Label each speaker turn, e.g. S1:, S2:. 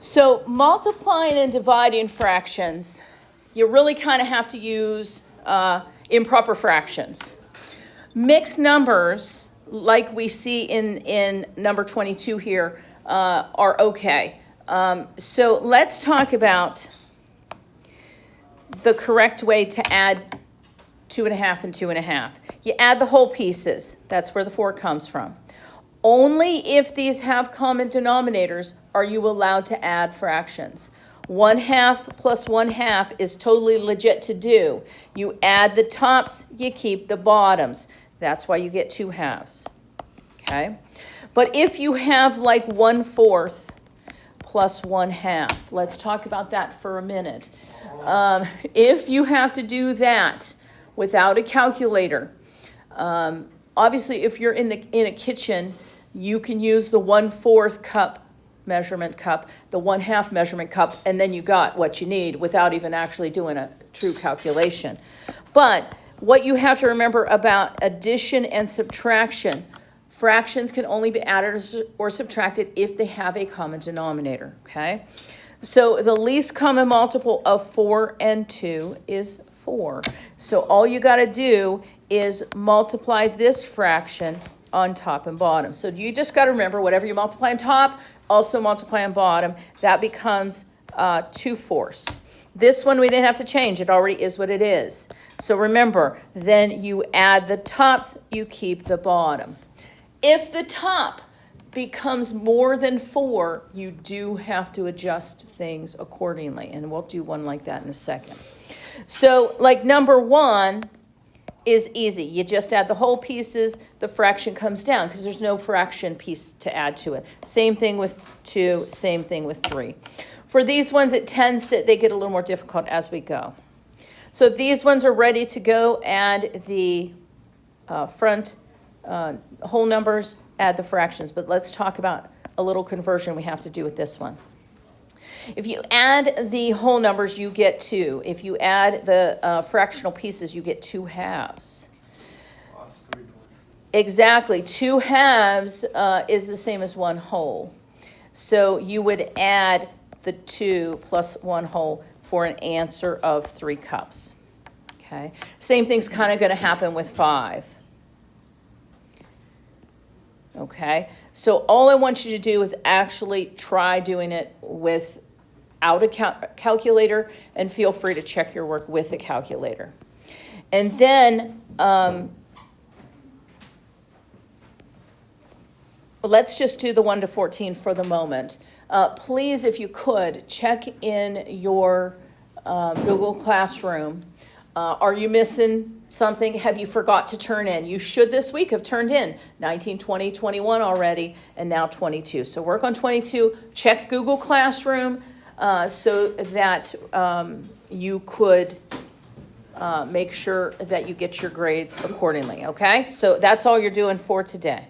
S1: So multiplying and dividing fractions, you really kind of have to use improper fractions. Mixed numbers, like we see in number 22 here, are okay. So let's talk about the correct way to add 2.5 and 2.5. You add the whole pieces. That's where the 4 comes from. Only if these have common denominators are you allowed to add fractions. 1/2 plus 1/2 is totally legit to do. You add the tops, you keep the bottoms. That's why you get 2 halves. Okay? But if you have like 1/4 plus 1/2, let's talk about that for a minute. If you have to do that without a calculator, obviously if you're in a kitchen, you can use the 1/4 cup measurement cup, the 1/2 measurement cup, and then you got what you need without even actually doing a true calculation. But what you have to remember about addition and subtraction, fractions can only be added or subtracted if they have a common denominator, okay? So the least common multiple of 4 and 2 is 4. So all you got to do is multiply this fraction on top and bottom. So you just got to remember, whatever you multiply on top, also multiply on bottom. That becomes 2/4. This one we didn't have to change. It already is what it is. So remember, then you add the tops, you keep the bottom. If the top becomes more than 4, you do have to adjust things accordingly. And we'll do one like that in a second. So like number 1 is easy. You just add the whole pieces, the fraction comes down because there's no fraction piece to add to it. Same thing with 2, same thing with 3. For these ones, they get a little more difficult as we go. So these ones are ready to go. Add the front whole numbers, add the fractions. But let's talk about a little conversion we have to do with this one. If you add the whole numbers, you get 2. If you add the fractional pieces, you get 2 halves. Exactly. 2 halves is the same as 1 whole. So you would add the 2 plus 1 whole for an answer of 3 cups. Okay. Same thing's kind of going to happen with 5. Okay. So all I want you to do is actually try doing it without a calculator, and feel free to check your work with a calculator. And then let's just do the 1 to 14 for the moment. Please, if you could, check in your Google Classroom. Are you missing something? Have you forgot to turn in? You should this week have turned in 19, 20, 21 already, and now 22. So work on 22. Check Google Classroom so that you could make sure that you get your grades accordingly, okay? So that's all you're doing for today.